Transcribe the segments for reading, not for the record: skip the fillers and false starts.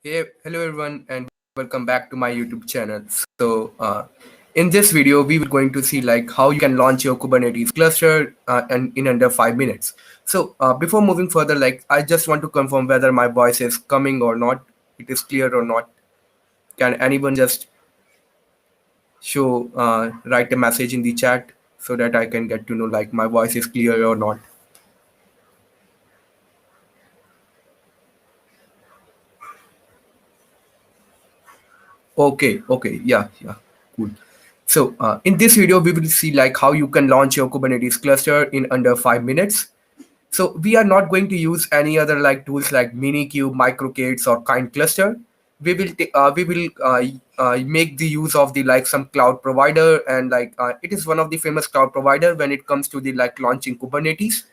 Hey, hello everyone, and welcome back to my YouTube channel. In this video, we will going to see like how you can launch your Kubernetes cluster and in under 5 minutes. Before moving further, like I just want to confirm whether my voice is coming or not. It is clear or not. Can anyone just write a message in the chat so that I can get to know like my voice is clear or not? Okay, yeah, cool. In this video, we will see like how you can launch your Kubernetes cluster in under 5 minutes. So we are not going to use any other like tools like Minikube, MicroK or Kind Cluster. We will make the use of the like some cloud provider, and it is one of the famous cloud provider when it comes to the like launching Kubernetes.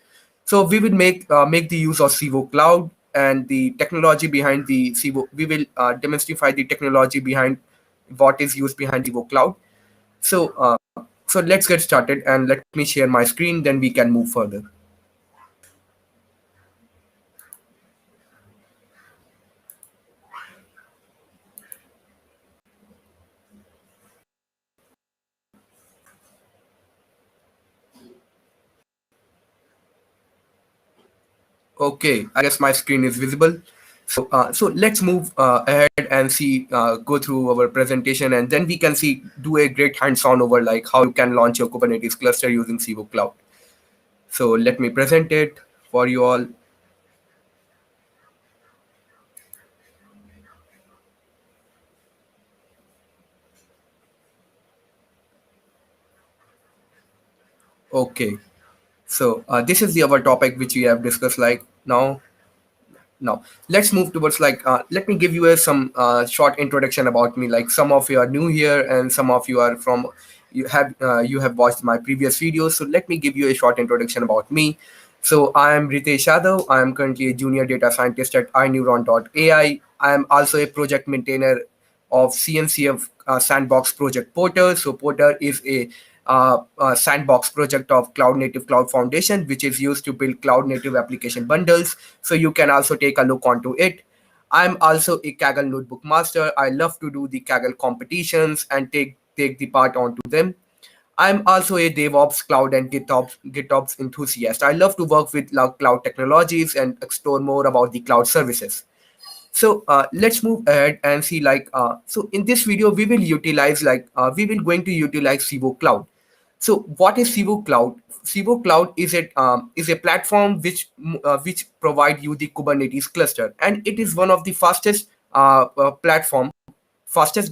So we will make the use of Civo Cloud and the technology behind the Civo. We will demonstrate the technology behind what is used behind Civo Cloud. So uh, so let's get started and let me share my screen. Then we can move further. Okay, I guess my screen is visible. So let's move ahead and go through our presentation, and then we can do a great hands-on over like how you can launch your Kubernetes cluster using Civo Cloud. So let me present it for you all. Okay, this is the our topic which we have discussed like now. Now let's move towards let me give you some short introduction about me. Like some of you are new here and some of you are from you have watched my previous videos. So let me give you a short introduction about me. So I am Ritesh Yadav. I am currently a junior data scientist at ineuron.ai. I am also a project maintainer of CNCF Sandbox project Porter. So Porter is a sandbox project of Cloud Native Cloud Foundation, which is used to build cloud native application bundles. So you can also take a look onto it. I'm also a Kaggle notebook master. I love to do the Kaggle competitions and take the part onto them. I'm also a DevOps, cloud, and GitOps enthusiast. I love to work with cloud technologies and explore more about the cloud services. Let's move ahead and see so in this video we will utilize we will going to utilize Civo Cloud. So what is Civo Cloud? Civo Cloud is a platform which provide you the Kubernetes cluster, and it is one of the fastest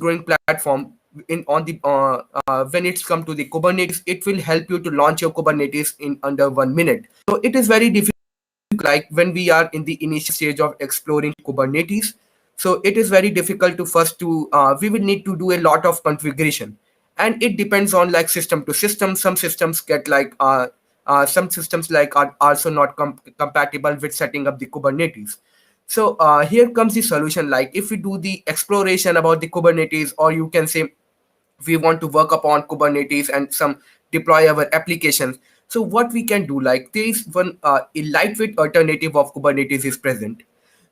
growing platform in on the when it's come to the Kubernetes. It will help you to launch your Kubernetes in under 1 minute. So it is very difficult like when we are in the initial stage of exploring Kubernetes. So it is very difficult to first to we will need to do a lot of configuration, and it depends on like system to system. Some systems get some systems like are also not compatible with setting up the Kubernetes. Here comes the solution. Like if we do the exploration about the Kubernetes, or you can say we want to work upon Kubernetes and some deploy our applications. So what we can do, like there is one a lightweight alternative of Kubernetes is present.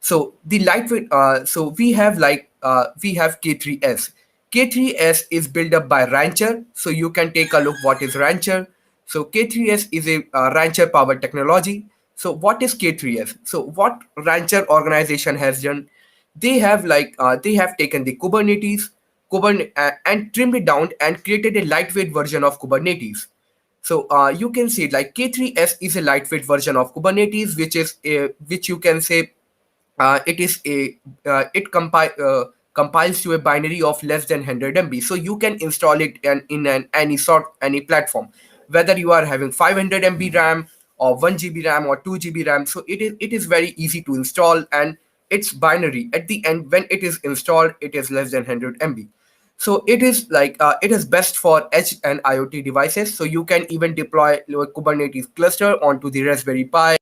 So the lightweight, so we have K3s. K3s is built up by Rancher. So you can take a look what is Rancher. So K3s is a Rancher powered technology. So what is K3s? So what Rancher organization has done? They have taken the Kubernetes and trimmed it down and created a lightweight version of Kubernetes. You can see like K3s is a lightweight version of Kubernetes, which you can say it is a compiles to a binary of less than 100 MB. So you can install it any platform, whether you are having 500 MB RAM or 1 GB RAM or 2 GB RAM. So it is very easy to install, and it's binary. At the end, when it is installed, it is less than 100 MB. So it is best for edge and IoT devices. So you can even deploy your Kubernetes cluster onto the Raspberry Pi,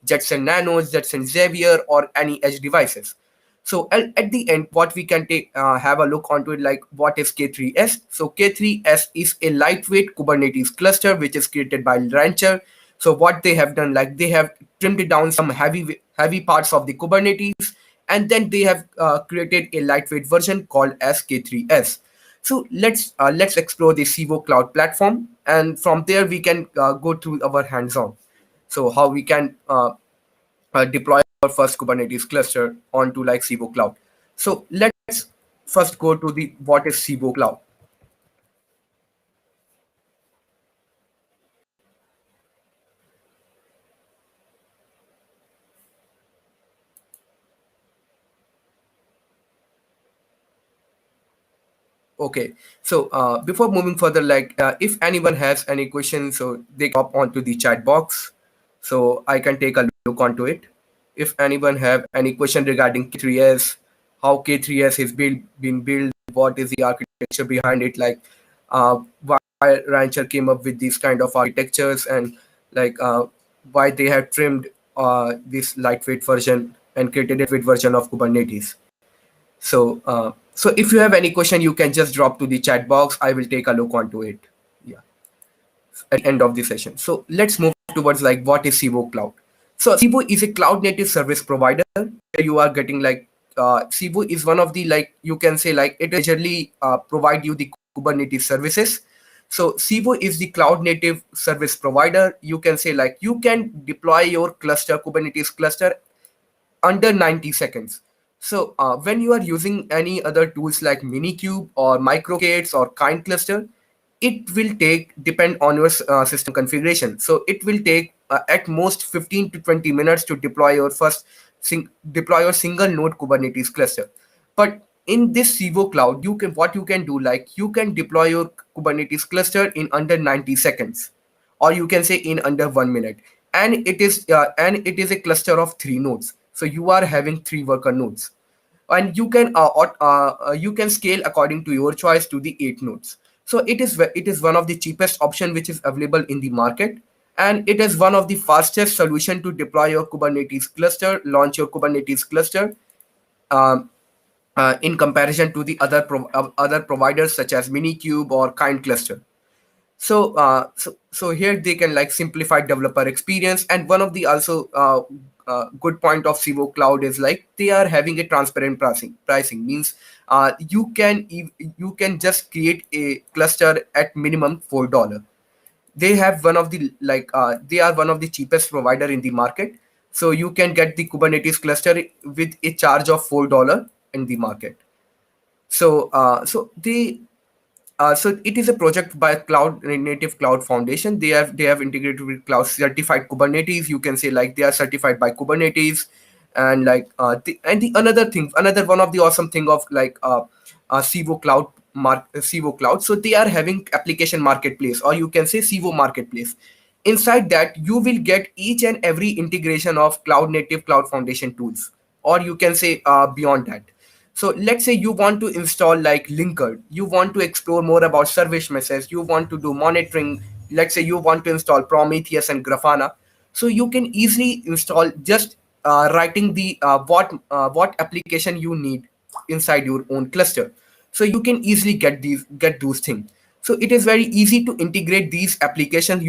Jetson Nanos, Jetson Xavier, or any edge devices. So at the end, what we can have a look onto it, like what is K3s. So K3s is a lightweight Kubernetes cluster which is created by Rancher. So what they have done, like they have trimmed down some heavy parts of the Kubernetes, and then they have created a lightweight version called as K3s. So let's explore the Civo Cloud platform, and from there we can go through our hands-on. So how we can deploy our first Kubernetes cluster onto like Civo Cloud. So let's first go to the what is Civo Cloud. Okay, so before moving further, like if anyone has any questions, so they can hop onto the chat box, so I can take a look onto it. If anyone have any question regarding K3s, how K3s is been built, what is the architecture behind it, like why Rancher came up with these kind of architectures, and like why they have trimmed this lightweight version and created a lightweight version of Kubernetes. So if you have any question, you can just drop to the chat box. I will take a look onto it. Yeah, at the end of the session. So let's move towards like what is Civo Cloud. So Civo is a cloud native service provider. You are getting like Civo is one of the like you can say like it majorly provide you the Kubernetes services. So Civo is the cloud native service provider. You can say like you can deploy your cluster Kubernetes cluster under 90 seconds. So when you are using any other tools like Minikube or MicroK8s or Kind Cluster, it will take depend on your system configuration. So it will take at most 15 to 20 minutes to deploy your deploy your single node Kubernetes cluster. But in this Civo Cloud, you can what you can do like you can deploy your Kubernetes cluster in under 90 seconds, or you can say in under 1 minute, and it is a cluster of three nodes, so you are having three worker nodes, and you can scale according to your choice to the 8 nodes. So it is one of the cheapest option which is available in the market, and it is one of the fastest solution to deploy your Kubernetes cluster, launch your Kubernetes cluster, um, in comparison to the other providers such as Minikube or Kind Cluster. So here they can like simplify developer experience, and one of the also good point of Civo Cloud is like they are having a transparent pricing means you can just create a cluster at minimum $4. They have one of the like they are one of the cheapest provider in the market, so you can get the Kubernetes cluster with a charge of $4 in the market. So it is a project by Cloud Native Cloud Foundation. They have integrated with cloud certified Kubernetes. You can say like they are certified by Kubernetes, and like the another one of the awesome thing of like Civo Cloud. So they are having application marketplace, or you can say Civo marketplace. Inside that, you will get each and every integration of Cloud Native Cloud Foundation tools, or you can say beyond that. So let's say you want to install like Linker, you want to explore more about service meshes, you want to do monitoring. Let's say you want to install Prometheus and Grafana. So you can easily install just writing the what application you need inside your own cluster. So you can easily get those things. So it is very easy to integrate these applications.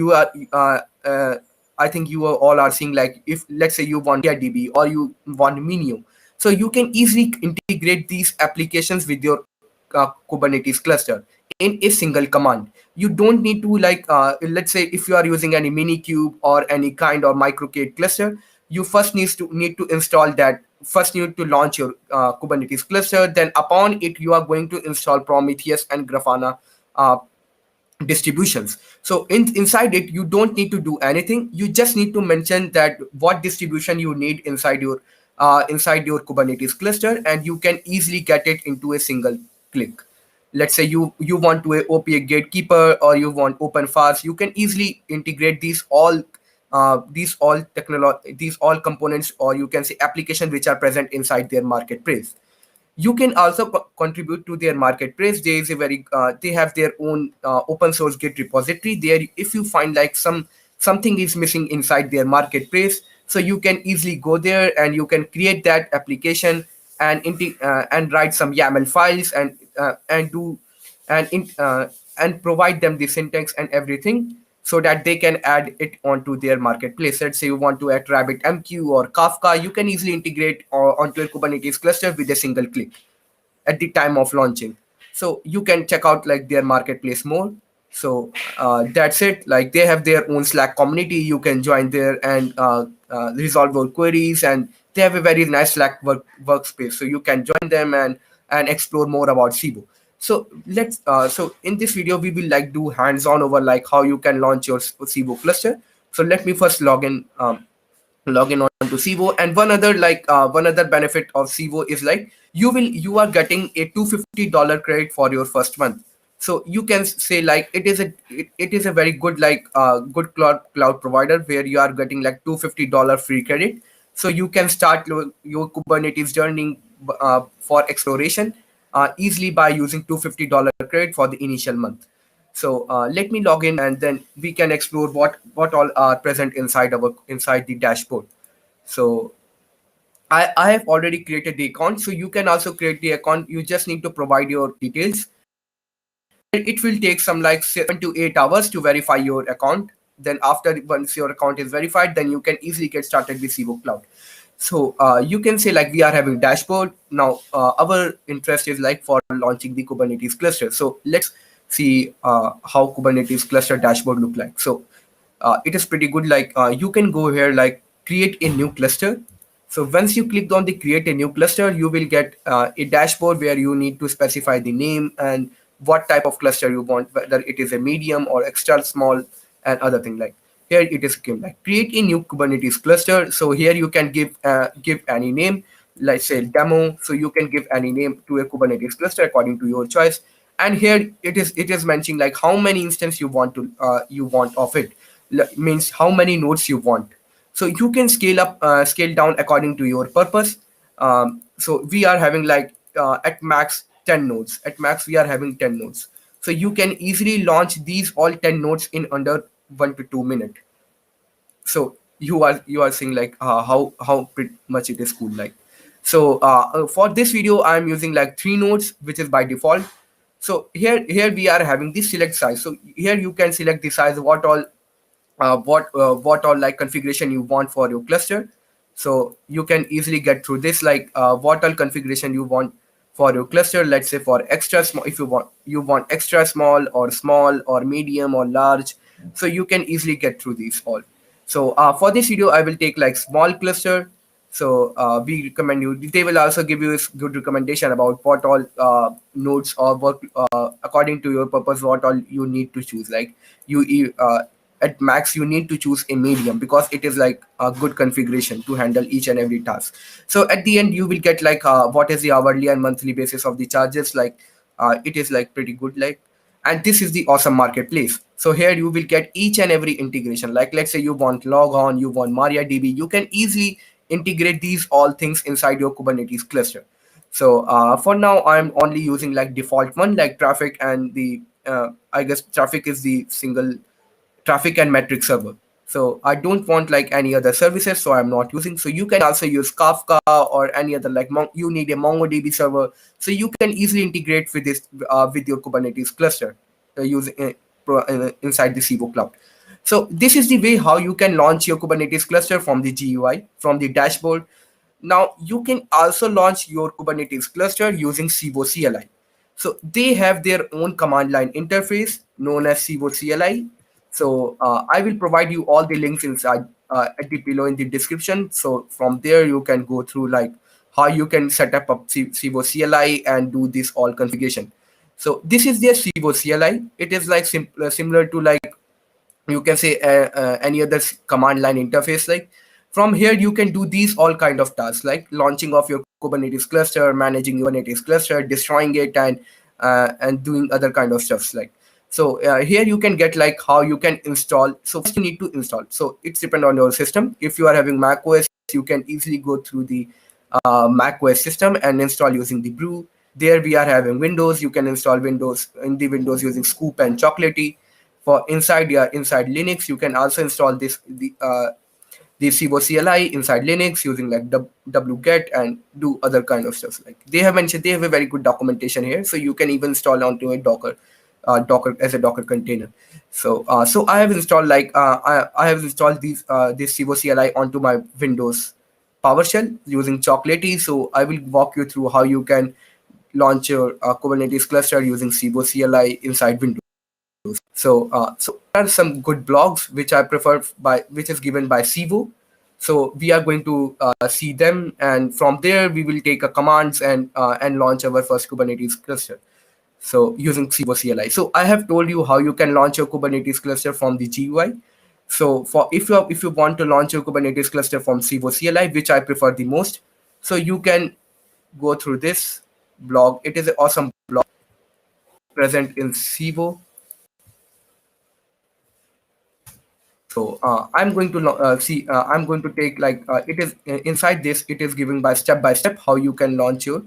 I think you are all are seeing like if let's say you want DB or you want Minio, so you can easily integrate these applications with your Kubernetes cluster in a single command. You don't need to like let's say if you are using any Minikube or any kind or MicroK8 cluster, you first need to install that. First, you need to launch your Kubernetes cluster. Then, upon it, you are going to install Prometheus and Grafana uh, distributions. So inside it, you don't need to do anything. You just need to mention that what distribution you need inside your Kubernetes cluster, and you can easily get it into a single click. Let's say you want to a OPA gatekeeper, or you want open fast. You can easily integrate these all components, or you can say application which are present inside their marketplace. You can also contribute to their marketplace. There is a very they have their own open source Git repository there. If you find like something is missing inside their marketplace, so you can easily go there and you can create that application and write some YAML files and do and in, and provide them the syntax and everything. so that they can add it onto their marketplace. Let's say you want to add RabbitMQ or Kafka, you can easily integrate onto your Kubernetes cluster with a single click at the time of launching. So you can check out like their marketplace more. So that's it. Like they have their own Slack community. You can join there and resolve your queries. And they have a very nice Slack workspace. So you can join them and explore more about Civo. So let's so in this video we will like do hands-on over like how you can launch your Civo cluster. So let me first log in onto Civo. And one other benefit of Civo is like you are getting a $250 credit for your first month. So you can say like it is a very good good cloud provider where you are getting like $250 free credit. So you can start your Kubernetes journey for exploration easily by using $250 credit for the initial month. So let me log in and then we can explore what all are present inside the dashboard. So I have already created the account. So you can also create the account. You just need to provide your details. It will take some like 7 to 8 hours to verify your account. Then after once your account is verified, then you can easily get started with Civo Cloud. So you can say like we are having dashboard now. Our interest is like for launching the Kubernetes cluster. So let's see how Kubernetes cluster dashboard look like. So it is pretty good. Like you can go here like create a new cluster. So once you click on the create a new cluster, you will get a dashboard where you need to specify the name and what type of cluster you want, whether it is a medium or extra small and other thing. Like here it is like create a new Kubernetes cluster. So here you can give any name, like say demo. So you can give any name to a Kubernetes cluster according to your choice. And here it is mentioning like how many instance you want of it. Means how many nodes you want. So you can scale up scale down according to your purpose. So we are having like at max 10 nodes. At max we are having 10 nodes. So you can easily launch these all 10 nodes in under 1 to 2 minutes. So you are seeing like how pretty much it is cool. Like so for this video I'm using like 3 nodes, which is by default. So here we are having the select size. So here you can select the size, what all like configuration you want for your cluster. So you can easily get through this like what all configuration you want for your cluster. Let's say for extra small, if you want extra small or medium or large. So you can easily get through these all. So for this video I will take like small cluster. So we recommend you, they will also give you a good recommendation about what all nodes or work according to your purpose, what all you need to choose. Like at max you need to choose a medium because it is like a good configuration to handle each and every task. So at the end you will get like what is the hourly and monthly basis of the charges. Like it is like pretty good. Like, and this is the awesome marketplace. So here you will get each and every integration. Like let's say you want logon, you want MariaDB, you can easily integrate these all things inside your Kubernetes cluster. So for now I'm only using like default one, like traffic and the I guess traffic is the single traffic and metric server. So I don't want like any other services, so I'm not using. So you can also use Kafka or any other like you need a MongoDB server. So you can easily integrate with this with your Kubernetes cluster using inside the Civo Cloud. So this is the way how you can launch your Kubernetes cluster from the GUI, from the dashboard. Now you can also launch your Kubernetes cluster using Civo CLI. So they have their own command line interface known as Civo CLI. So I will provide you all the links inside at the below in the description. So from there you can go through like how you can set up a Civo CLI and do this all configuration. So this is their Civo CLI. It is like similar to like you can say any other command line interface. Like from here you can do these all kind of tasks like launching of your Kubernetes cluster, managing your Kubernetes cluster, destroying it, and doing other kind of stuffs. Like so here you can get like how you can install. So first you need to install. So it's depend on your system. If you are having Mac OS, you can easily go through the Mac OS system and install using the brew. There we are having Windows. You can install Windows in the Windows using Scoop and Chocolatey. For inside Linux, you can also install the Civo CLI inside Linux using like wget and do other kind of stuff. Like they have mentioned, they have a very good documentation here, so you can even install onto a Docker Docker as a Docker container. So I have installed I have installed this Civo CLI onto my Windows PowerShell using Chocolatey. So I will walk you through how you can launch your Kubernetes cluster using Civo CLI inside Windows. So there are some good blogs which I prefer by which is given by Civo. So we are going to see them, and from there we will take a commands and launch our first Kubernetes cluster. So using Civo CLI. So I have told you how you can launch your Kubernetes cluster from the GUI. So for if you want to launch your Kubernetes cluster from Civo CLI, which I prefer the most, so you can go through this blog. It is an awesome blog present in Civo. So I'm going to see. I'm going to take it is inside this. It is given by step how you can launch your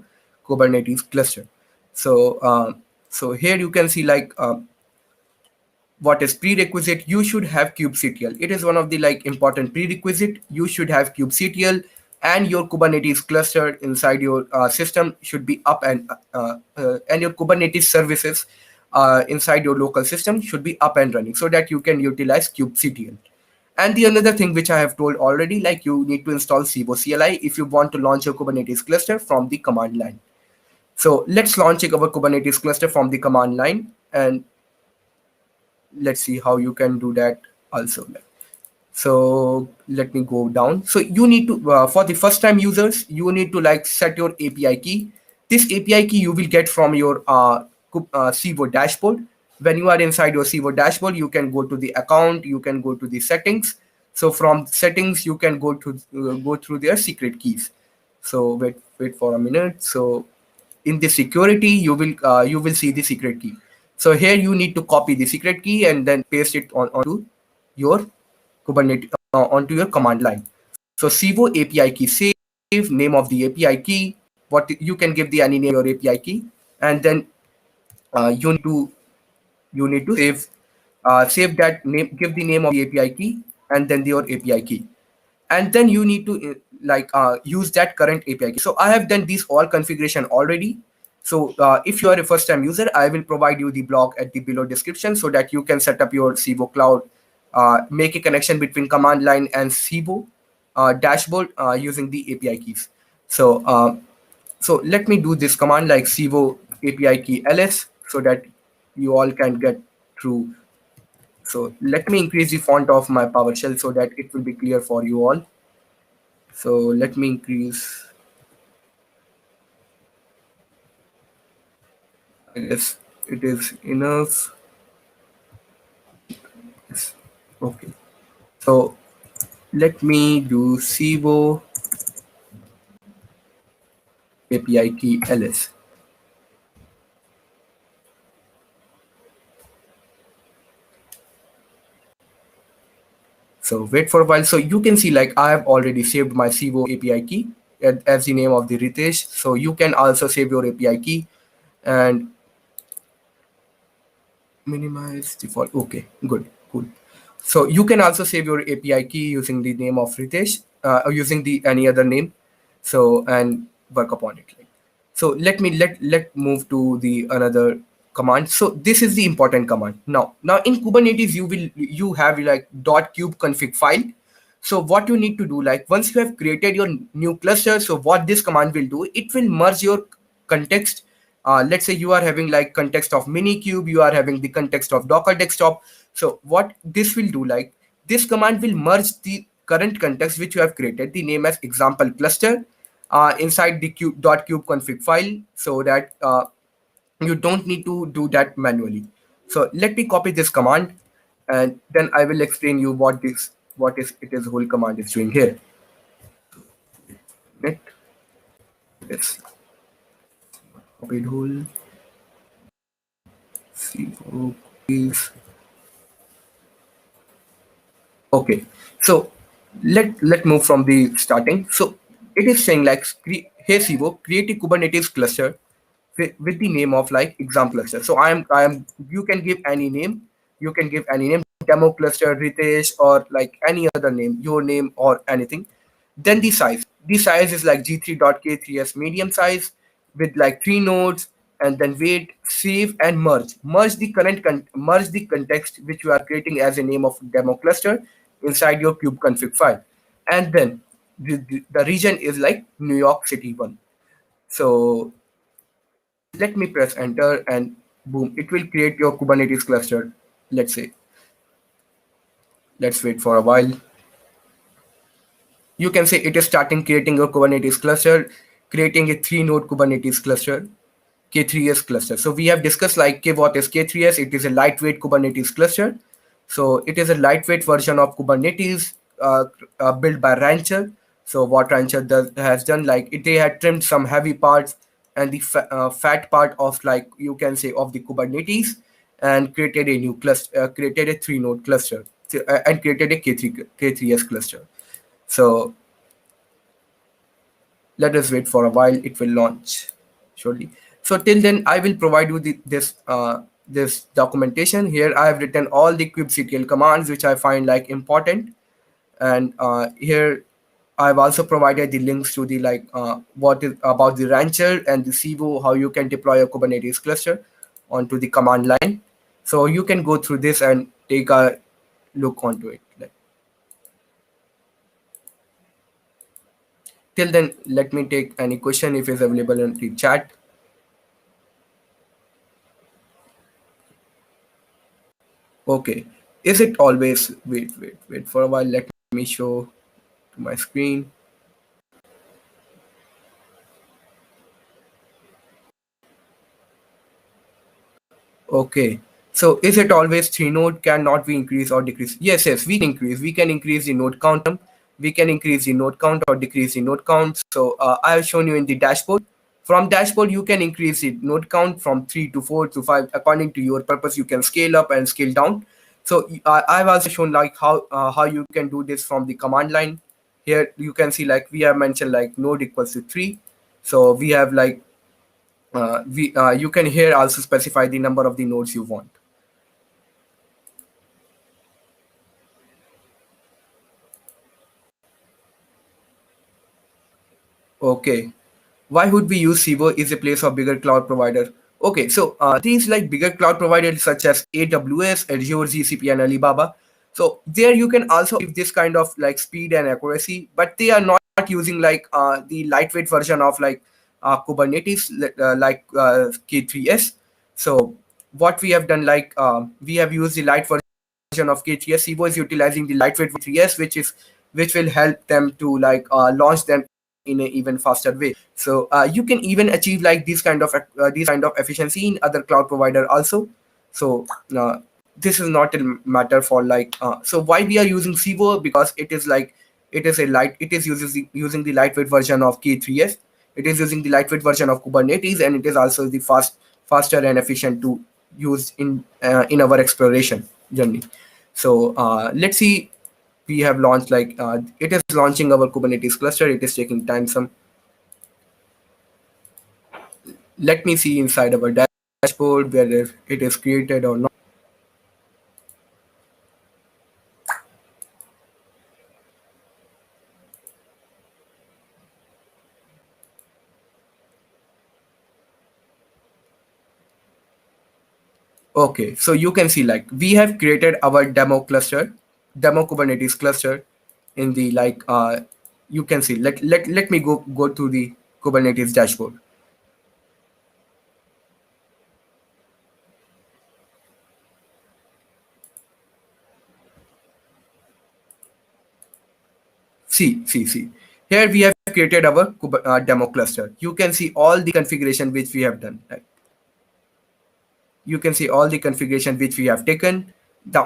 Kubernetes cluster. So so here you can see what is prerequisite. You should have kubectl. It is one of the important prerequisite. You should have kubectl, and your Kubernetes cluster inside your system should be up, and your Kubernetes services inside your local system should be up and running so that you can utilize kubectl. And the another thing which I have told already, like you need to install Civo CLI if you want to launch your Kubernetes cluster from the command line. So let's launch our Kubernetes cluster from the command line, and let's see how you can do that also. So let me go down. So you need to for the first time users, you need to set your API key. This API key you will get from your Civo dashboard. When you are inside your Civo dashboard, you can go to the account, you can go to the settings. So from settings you can go through their secret keys. So wait for a minute. So in the security you will see the secret key. So here you need to copy the secret key and then paste it onto your Kubernetes onto your command line. So Civo API key, save name of the API key. What you can give the any name your API key, and then you need to save that name, give the name of the API key, and then your API key, and then you need to use that current API key. So I have done these all configuration already. So if you are a first time user, I will provide you the blog at the below description so that you can set up your Civo Cloud, make a connection between command line and Civo dashboard using the API keys. So so let me do this command like Civo API key ls so that you all can get through. So let me increase the font of my PowerShell so that it will be clear for you all. So let me increase. I guess it is enough. Yes. Okay. So let me do Civo API key ls. So wait for a while. So you can see I have already saved my Civo API key as the name of the Ritesh. So you can also save your API key and minimize default. Okay, good, cool. So you can also save your API key using the name of Ritesh or using the any other name. So and work upon it. So let move to the another command. So this is the important command. Now in Kubernetes you have .kube config file. So what you need to do, once you have created your new cluster, so what this command will do, it will merge your context. Let's say you are having context of Minikube, you are having the context of Docker desktop. So what this will do, this command will merge the current context which you have created, the name as example cluster, inside the .kube config file, so that you don't need to do that manually. So let me copy this command, and then I will explain you what is whole command is doing here. Net, yes, copied whole. Civo, please. Okay, so let move from the starting. So it is saying hey Civo, create a Kubernetes cluster with the name of exam cluster. So I am you can give any name, you can give any name, demo cluster, Ritesh, or any other name, your name or anything. Then the size is G3.K3s medium size with 3 nodes, and then wait, save, and merge. Merge the context which you are creating as a name of demo cluster inside your kube config file, and then the region is like New York City one. So let me press enter, and boom, it will create your Kubernetes cluster. Let's say, let's wait for a while. You can say it is starting creating a Kubernetes cluster, creating a 3 node Kubernetes cluster, K3s cluster. So we have discussed like what is K3s. It is a lightweight Kubernetes cluster. So it is a lightweight version of Kubernetes built by Rancher. So what Rancher has done, like they had trimmed some heavy parts and the fat part of, like you can say, of the Kubernetes, and created a new cluster, created a 3 node cluster, and created a K3s cluster. So let us wait for a while. It will launch shortly. So till then, I will provide you this documentation. Here I have written all the kubectl commands which I find like important, and here I've also provided the links to the what is about the Rancher and the Civo, how you can deploy a Kubernetes cluster onto the command line. So you can go through this and take a look onto it. Till then, let me take any question if it's available in the chat. Okay. Is it always, wait for a while. Let me show to my screen. Okay. So is it always 3 node? Cannot we increase or decrease? Yes, yes, we can increase. We can increase the node count. We can increase the node count or decrease the node count. So I have shown you in the dashboard. From dashboard, you can increase the node count from 3 to 4 to 5 according to your purpose. You can scale up and scale down. So I've also shown like how you can do this from the command line. Here you can see like we have mentioned like node equals to 3. So we have like you can here also specify the number of the nodes you want. Okay. Why would we use Civo is a place of bigger cloud provider? Okay, so things like bigger cloud providers such as AWS, Azure, GCP, and Alibaba. So there you can also give this kind of like speed and accuracy, but they are not using like the lightweight version of like Kubernetes like K3s. So what we have done, like we have used the light version of K3s. Civo is utilizing the lightweight 3s, which will help them to like launch them in an even faster way. So you can even achieve like this kind of efficiency in other cloud provider also. So this is not a matter for like so why we are using Civo, because it is like it is using the lightweight version of K3s. It is using the lightweight version of Kubernetes, and it is also the faster and efficient to use in our exploration journey. So let's see. We have launched like it is launching our Kubernetes cluster. It is taking time some. Let me see inside our dashboard whether it is created or not. Okay, so you can see like we have created our demo Kubernetes cluster in the like you can see let me go to the Kubernetes dashboard. See. Here we have created our demo cluster. You can see all the configuration which we have done. Right? You can see all the configuration which we have taken.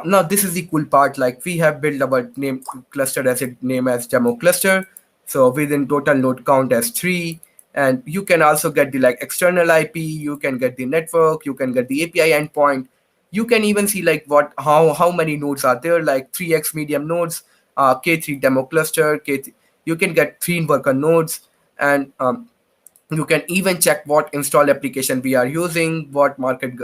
Now this is the cool part. Like we have built our name cluster as a name as demo cluster. So within total node count as 3, and you can also get the like external IP. You can get the network. You can get the API endpoint. You can even see like how many nodes are there, like 3x medium nodes, K3 demo cluster, K3. You can get 3 worker nodes, and you can even check what install application we are using, what market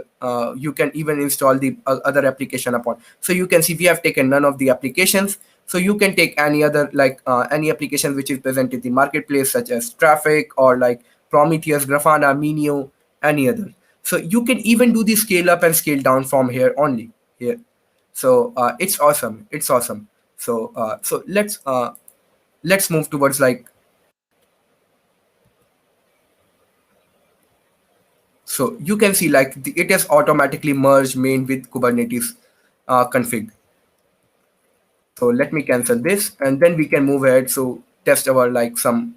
you can even install the other application upon. So you can see we have taken none of the applications. So you can take any other like any application which is present in the marketplace, such as traffic or like Prometheus, Grafana, Minio, any other. So you can even do the scale up and scale down from here only here. So it's awesome. It's awesome. So let's move towards like, so you can see like it has automatically merged main with Kubernetes config. So let me cancel this and then we can move ahead. So test our like some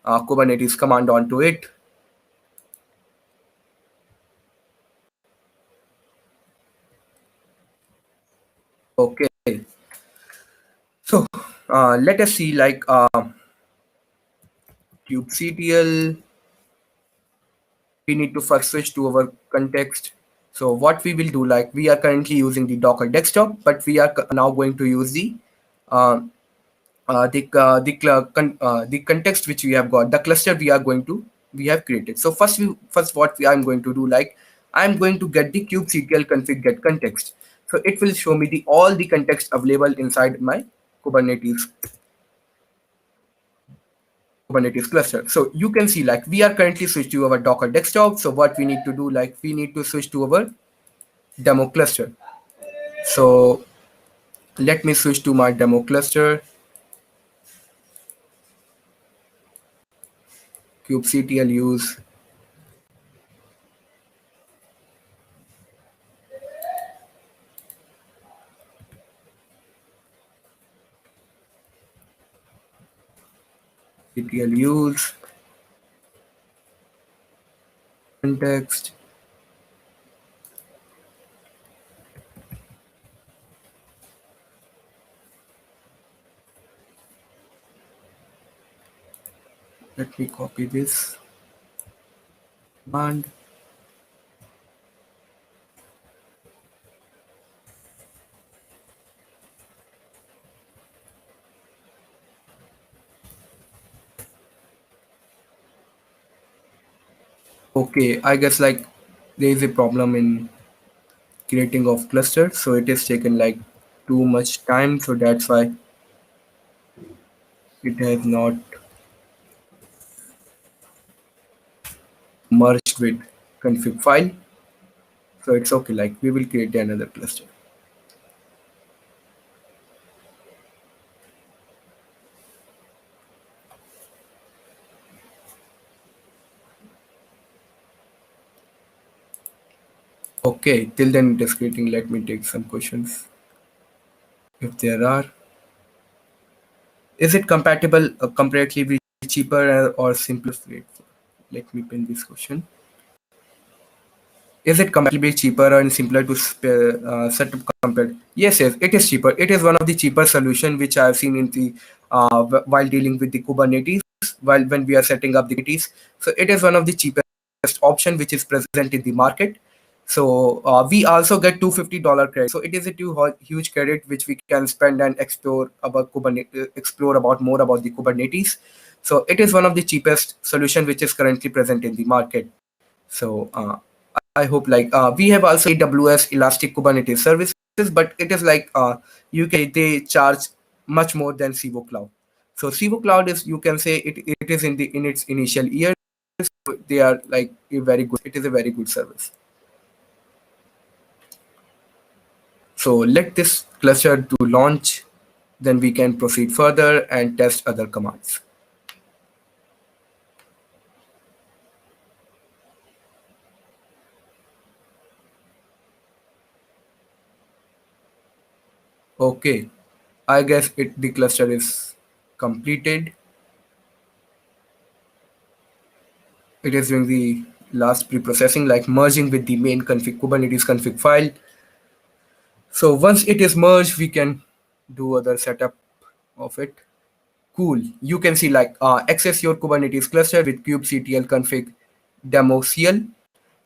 Kubernetes command onto it. Okay. So let us see like kubectl. We need to first switch to our context. So what we will do, like we are currently using the Docker desktop, but we are now going to use uh, the context which we have got, the cluster we have created. So first what I'm going to do, like I'm going to get the kubectl config get context. So it will show me the all the context available inside my Kubernetes Kubernetes cluster. So you can see like we are currently switched to our Docker desktop. So what we need to do, like we need to switch to our demo cluster. So let me switch to my demo cluster, kubectl use kubectl use context. Let me copy this command. Okay, I guess like there is a problem in creating of cluster, so it is taken like too much time, so that's why it has not merged with config file. So it's okay, like we will create another cluster. Okay, till then it is creating. Let me take some questions if there are. Is it compatible comparatively cheaper or simpler? Let me pin this question. Is it comparatively cheaper and simpler to set up compared? Yes, yes, it is cheaper. It is one of the cheaper solution which I have seen in the while dealing with the Kubernetes, while when we are setting up the Kubernetes. So it is one of the cheapest option which is present in the market. So we also get $250 credit. So it is a huge credit which we can spend and explore about Kubernetes, explore about more about the Kubernetes. So it is one of the cheapest solution which is currently present in the market. So I hope like we have also AWS Elastic Kubernetes services, but it is like UK they charge much more than Civo Cloud. So Civo Cloud is, you can say it is in its initial years. They are like a very good. It is a very good service. So let this cluster to launch, then we can proceed further and test other commands. Okay, I guess the cluster is completed. It is doing the last pre-processing, like merging with the main config Kubernetes config file. So once it is merged, we can do other setup of it. Cool. You can see like access your Kubernetes cluster with kubectl config demo cl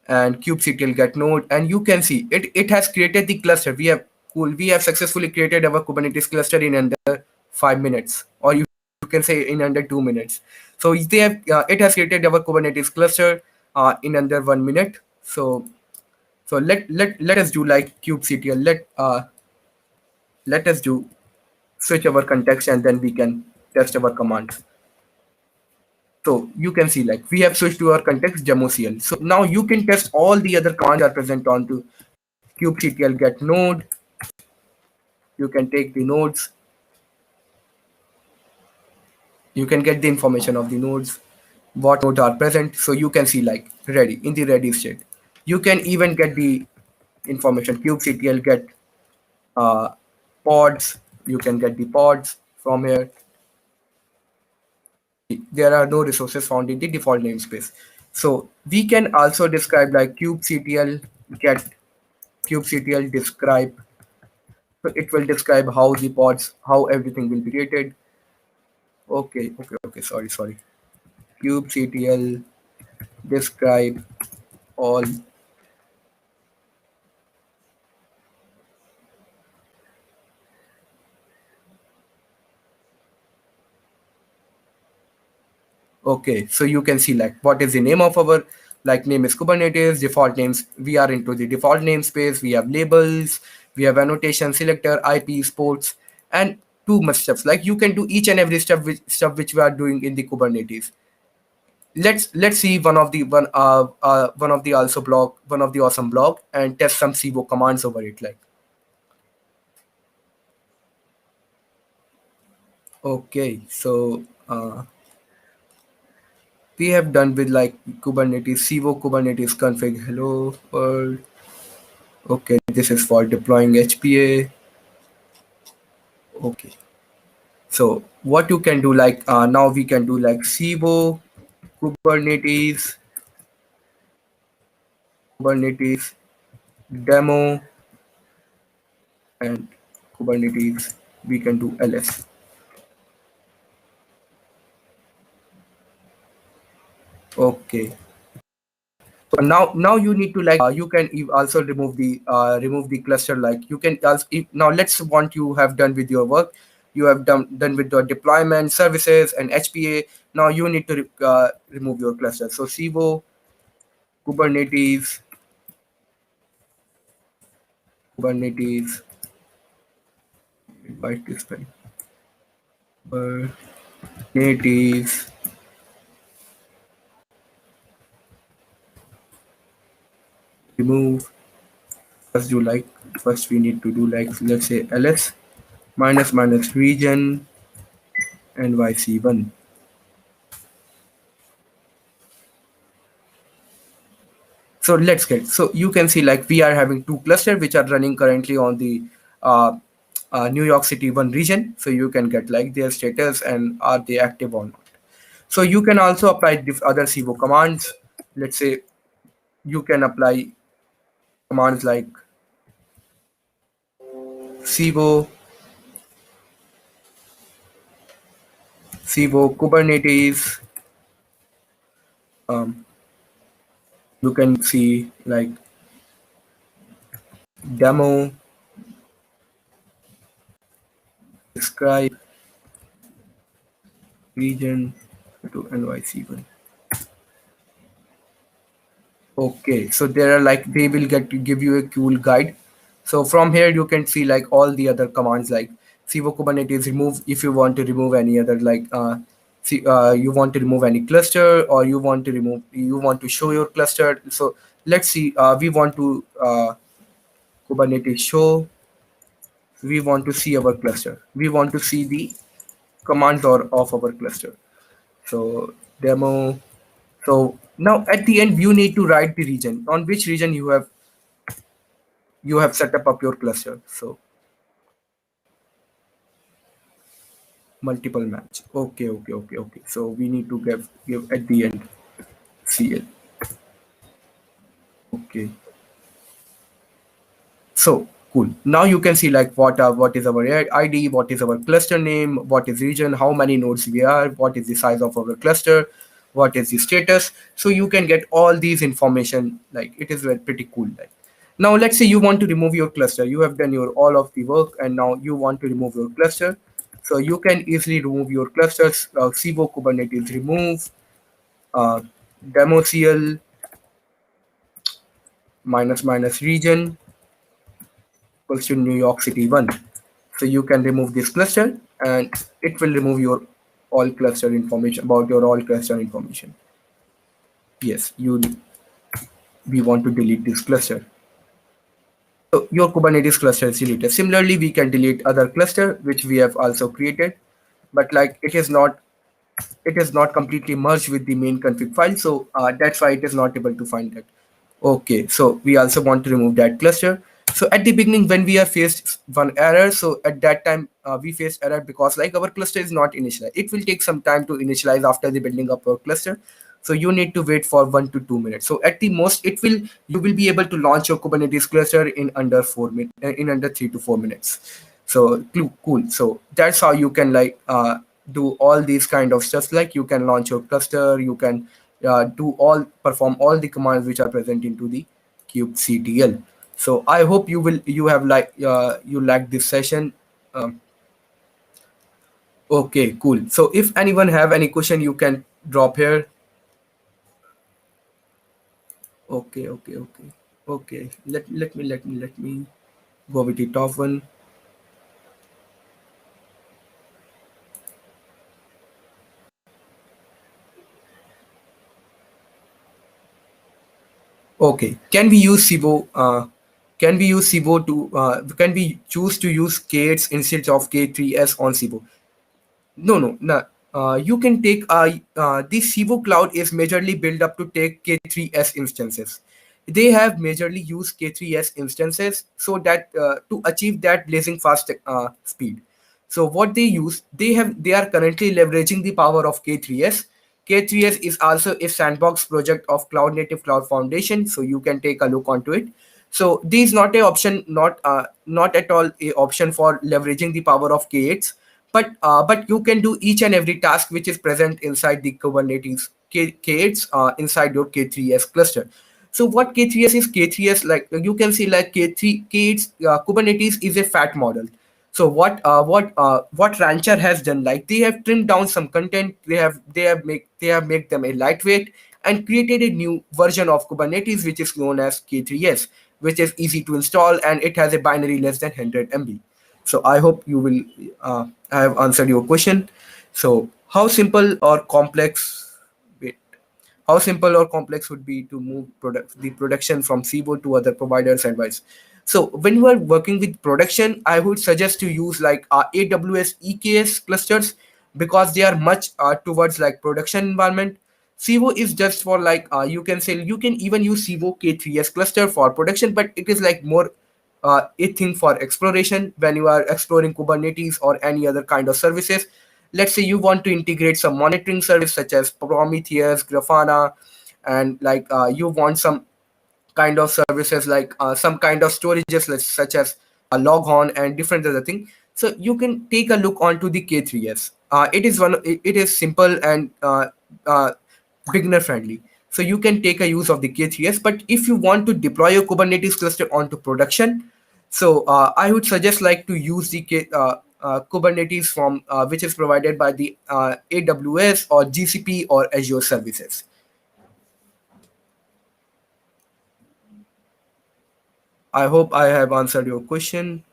and kubectl get node, and you can see it has created the cluster. We have successfully created our Kubernetes cluster in under 5 minutes, or you can say in under 2 minutes. So they have it has created our Kubernetes cluster in under 1 minute. So let us do like kubectl. Let us do, switch our context and then we can test our command. So you can see like we have switched to our context demo CL. So now you can test all the other commands are present onto kubectl get node. You can take the nodes. You can get the information of the nodes, what nodes are present. So you can see like ready in the ready state. You can even get the information kubectl get uh, pods. You can get the pods from here. There are no resources found in the default namespace. So we can also describe like kubectl get kubectl describe. So it will describe how the pods, how everything will be created. Okay. Sorry. Kubectl describe all. Okay, so you can see like what is the name of our like name is Kubernetes, default names. We are into the default namespace. We have labels, we have annotation, selector, IP, sports, and too much stuff. Like you can do each and every stuff which we are doing in the Kubernetes. Let's see one of the also blog one of the awesome blog and test some Civo commands over it. Like okay, so we have done with like Kubernetes, Civo Kubernetes config. Hello world. Okay, this is for deploying HPA. Okay. So what you can do like now we can do like Civo, Kubernetes demo and Kubernetes. We can do ls. Okay. So now you need to like you can also remove the cluster. Like you can also now let's want you have done with your work. You have done with the deployment services and HPA. Now you need to remove your cluster. So Civo Kubernetes Kubernetes invite this one. Kubernetes remove. First we need to do like let's say ls minus region and yc1. So let's get, so you can see like we are having two clusters which are running currently on the uh, New York City one region. So you can get like their status and are they active or not. So you can also apply other Civo commands. Let's say you can apply commands like Civo, Civo Kubernetes. Um, you can see like demo, describe, region to NYC1. Okay, so there are like they will get to give you a cool guide. So from here you can see like all the other commands like Civo Kubernetes remove if you want to remove any other like you want to remove any cluster or you want to show your cluster. So let's see we want to Kubernetes show, we want to see our cluster, we want to see the commands or of our cluster. So demo. So now at the end you need to write the region on which region you have set up your cluster. So multiple match. Okay. So we need to give at the end CL. Okay. So cool. Now you can see like what is our ID, what is our cluster name, what is region, how many nodes we are, what is the size of our cluster, what is the status. So you can get all these information. Like it is pretty cool. Like now let's say you want to remove your cluster. You have done your all of the work and now you want to remove your cluster. So you can easily remove your clusters. Civo Kubernetes remove uh, demo CL minus region equals to New York City 1. So you can remove this cluster and it will remove your all cluster information, about your all cluster information. Yes, you we want to delete this cluster. So your Kubernetes cluster is deleted. Similarly, we can delete other cluster which we have also created, but like it is not completely merged with the main config file, so that's why it is not able to find that. Okay, so we also want to remove that cluster. So at the beginning, when we are faced one error, so at that time we face error because like our cluster is not initialized. It will take some time to initialize after the building up our cluster. So you need to wait for 1 to 2 minutes. So at the most, it will you will be able to launch your Kubernetes cluster in under 4 minutes, in under 3 to 4 minutes. So cool. So that's how you can like do all these kind of stuff. Like you can launch your cluster, you can perform all the commands which are present into the kubectl. So I hope you have like you like this session. um, okay, cool. So if anyone have any question, you can drop here. Okay. Let me go with the top one. Okay, can we use Civo? Can we use Civo to? Can we choose to use K8s instead of K3s on Civo? No. You can take the Civo Cloud is majorly built up to take K3s instances. They have majorly used K3s instances so that to achieve that blazing fast speed. So what they use, they are currently leveraging the power of K3s. K3s is also a sandbox project of Cloud Native Cloud Foundation, so you can take a look onto it. So this is not a option, not at all a option for leveraging the power of K8s, but you can do each and every task which is present inside the Kubernetes K8s inside your K3s cluster. So what K3s is? K3s, like you can see, like K3 K8s Kubernetes is a fat model. So what Rancher has done, like they have trimmed down some content, they have made them a lightweight and created a new version of Kubernetes which is known as K3s, which is easy to install and it has a binary less than 100 MB. So I hope you will I have answered your question. So how simple or complex? Wait, how simple or complex would be to move the production from Civo to other providers and vice? So when you are working with production, I would suggest to use like AWS EKS clusters because they are much towards like production environment. Civo is just for like you can even use Civo K3s cluster for production, but it is like more a thing for exploration when you are exploring Kubernetes or any other kind of services. Let's say you want to integrate some monitoring service such as Prometheus, Grafana, and like you want some kind of services like some kind of storages such as a Loghorn and different other thing. So you can take a look onto the K3s. It is simple and uh, beginner friendly. So you can take a use of the K3s. But if you want to deploy your Kubernetes cluster onto production, so I would suggest like to use the Kubernetes from which is provided by the AWS or GCP or Azure services. I hope I have answered your question.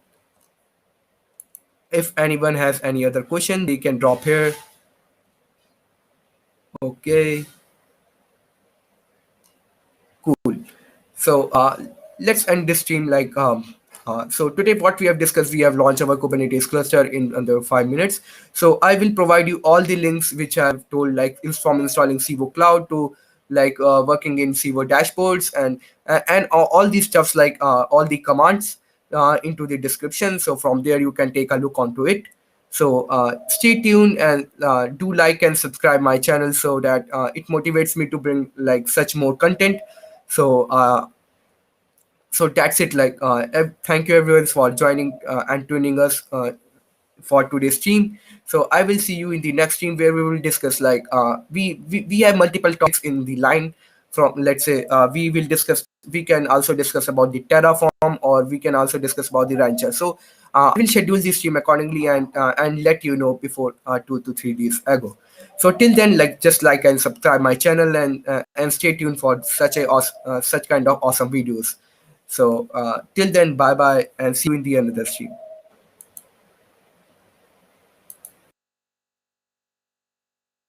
If anyone has any other question, they can drop here. Okay, cool. So let's end this stream like so today what we have discussed, we have launched our Kubernetes cluster in under 5 minutes. So I will provide you all the links which I have told, like from installing Civo Cloud to like working in Civo dashboards and all these stuffs, like all the commands into the description. So from there you can take a look onto it. So stay tuned and do like and subscribe my channel so that it motivates me to bring like such more content. So so that's it. Like thank you everyone for joining and tuning us for today's stream. So I will see you in the next stream where we will discuss like we have multiple topics in the line. From let's say we can also discuss about the Terraform, or we can also discuss about the Rancher. So I will schedule this stream accordingly and let you know before 2 to 3 days ago. So till then, like just like and subscribe my channel and stay tuned for such kind of awesome videos. So till then, bye bye and see you in the another stream.